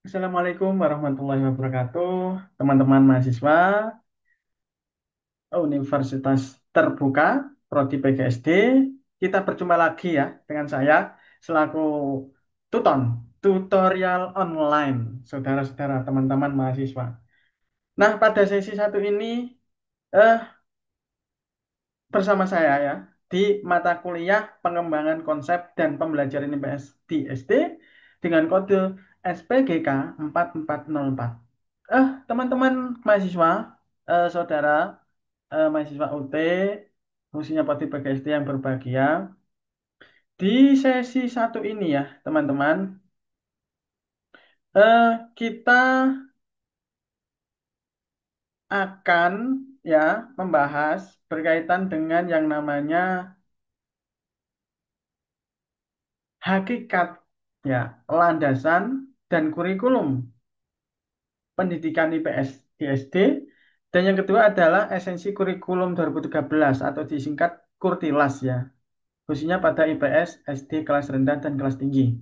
Assalamualaikum warahmatullahi wabarakatuh, teman-teman mahasiswa Universitas Terbuka Prodi PGSD. Kita berjumpa lagi ya dengan saya selaku Tuton, tutorial online, saudara-saudara teman-teman mahasiswa. Nah, pada sesi satu ini eh, bersama saya ya di mata kuliah pengembangan konsep dan pembelajaran IPS di SD dengan kode SPGK 4404. Teman-teman mahasiswa, saudara mahasiswa UT, khususnya Prodi PGSD yang berbahagia, di sesi satu ini ya, teman-teman, kita akan ya membahas berkaitan dengan yang namanya hakikat ya, landasan dan kurikulum pendidikan IPS di SD. Dan yang kedua adalah esensi kurikulum 2013 atau disingkat Kurtilas ya, khususnya pada IPS SD kelas rendah dan kelas tinggi.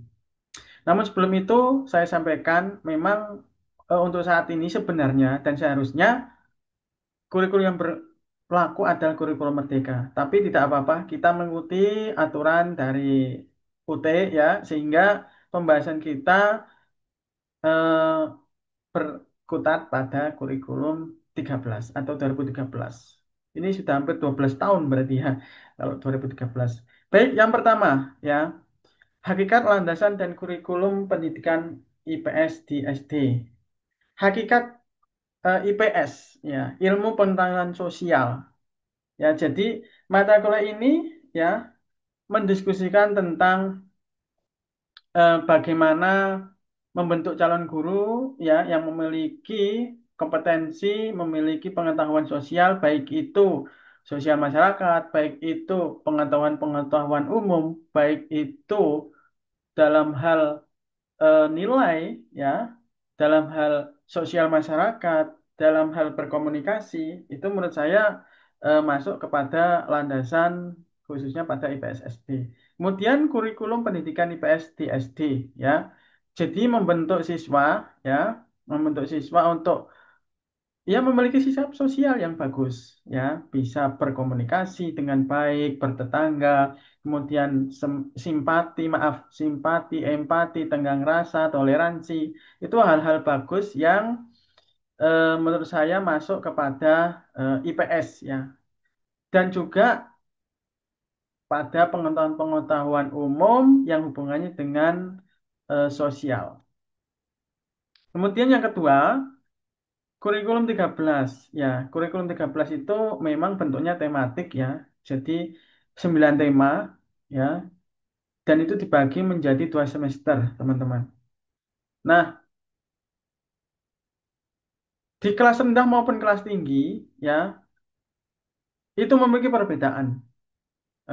Namun sebelum itu saya sampaikan memang untuk saat ini sebenarnya dan seharusnya kurikulum yang berlaku adalah kurikulum merdeka. Tapi tidak apa-apa, kita mengikuti aturan dari UT ya, sehingga pembahasan kita eh, berkutat pada kurikulum 13 atau 2013. Ini sudah hampir 12 tahun berarti ya, kalau 2013. Baik, yang pertama ya, hakikat landasan dan kurikulum pendidikan IPS di SD. Hakikat IPS ya, ilmu pengetahuan sosial. Ya, jadi mata kuliah ini ya mendiskusikan tentang bagaimana membentuk calon guru ya yang memiliki kompetensi, memiliki pengetahuan sosial, baik itu sosial masyarakat, baik itu pengetahuan-pengetahuan umum, baik itu dalam hal nilai ya, dalam hal sosial masyarakat, dalam hal berkomunikasi, itu menurut saya masuk kepada landasan khususnya pada IPS SD. Kemudian kurikulum pendidikan IPS di SD ya. Jadi membentuk siswa untuk ya memiliki sikap sosial yang bagus ya, bisa berkomunikasi dengan baik, bertetangga, kemudian simpati, empati, tenggang rasa, toleransi. Itu hal-hal bagus yang menurut saya masuk kepada IPS ya. Dan juga pada pengetahuan-pengetahuan umum yang hubungannya dengan sosial. Kemudian yang kedua, kurikulum 13 ya, kurikulum 13 itu memang bentuknya tematik ya. Jadi 9 tema ya, dan itu dibagi menjadi 2 semester, teman-teman. Nah, di kelas rendah maupun kelas tinggi ya, itu memiliki perbedaan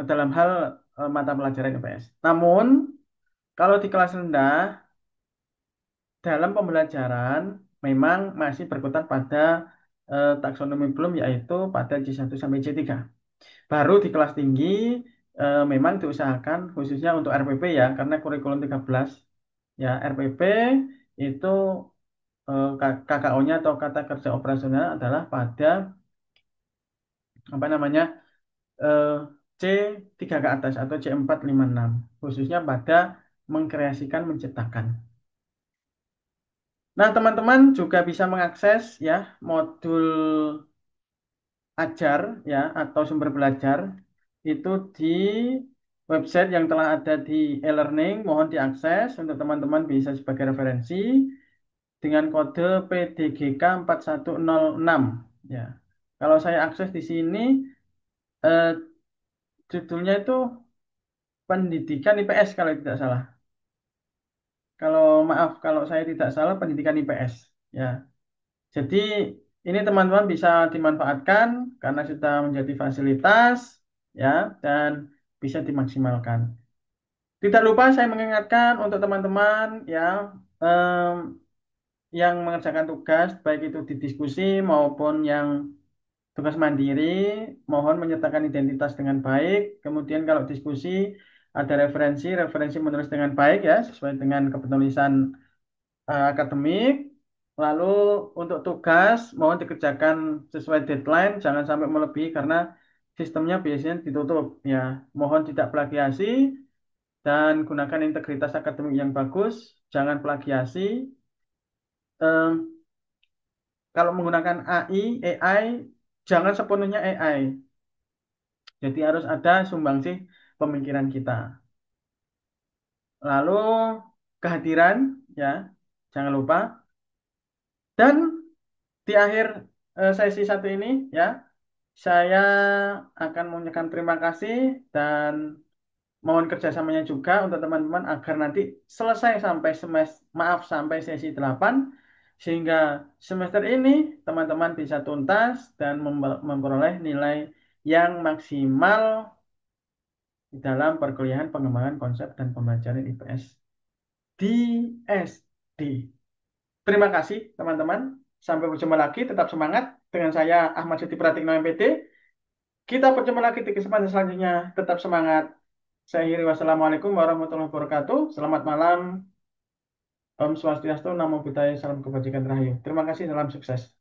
dalam hal mata pelajaran IPS. Namun, kalau di kelas rendah dalam pembelajaran memang masih berkutat pada taksonomi belum yaitu pada C1 sampai C3. Baru di kelas tinggi memang diusahakan khususnya untuk RPP ya, karena kurikulum 13 ya, RPP itu KKO-nya atau kata kerja operasional adalah pada apa namanya eh, C3 ke atas atau C456, khususnya pada mengkreasikan menciptakan. Nah, teman-teman juga bisa mengakses ya modul ajar ya atau sumber belajar itu di website yang telah ada di e-learning. Mohon diakses untuk teman-teman bisa sebagai referensi dengan kode PDGK 4106 ya. Kalau saya akses di sini eh, judulnya itu pendidikan IPS kalau tidak salah. Kalau maaf kalau saya tidak salah pendidikan IPS ya. Jadi ini teman-teman bisa dimanfaatkan karena sudah menjadi fasilitas ya dan bisa dimaksimalkan. Tidak lupa saya mengingatkan untuk teman-teman ya em, yang mengerjakan tugas baik itu di diskusi maupun yang tugas mandiri, mohon menyertakan identitas dengan baik. Kemudian kalau diskusi ada referensi menulis dengan baik ya sesuai dengan kepenulisan akademik. Lalu untuk tugas mohon dikerjakan sesuai deadline, jangan sampai melebihi karena sistemnya biasanya ditutup ya. Mohon tidak plagiasi dan gunakan integritas akademik yang bagus, jangan plagiasi. Em, Kalau menggunakan AI, jangan sepenuhnya AI. Jadi harus ada sumbangsih pemikiran kita. Lalu kehadiran ya, jangan lupa. Dan di akhir sesi satu ini ya, saya akan mengucapkan terima kasih dan mohon kerjasamanya juga untuk teman-teman agar nanti selesai sampai maaf sampai sesi 8 sehingga semester ini teman-teman bisa tuntas dan memperoleh nilai yang maksimal di dalam perkuliahan pengembangan konsep dan pembelajaran IPS di SD. Terima kasih teman-teman. Sampai berjumpa lagi. Tetap semangat. Dengan saya Ahmad Siti Pratikno MPT. Kita berjumpa lagi di kesempatan selanjutnya. Tetap semangat. Saya akhiri wassalamualaikum warahmatullahi wabarakatuh. Selamat malam. Om Swastiastu, Namo Buddhaya, salam kebajikan rahayu. Terima kasih, salam sukses.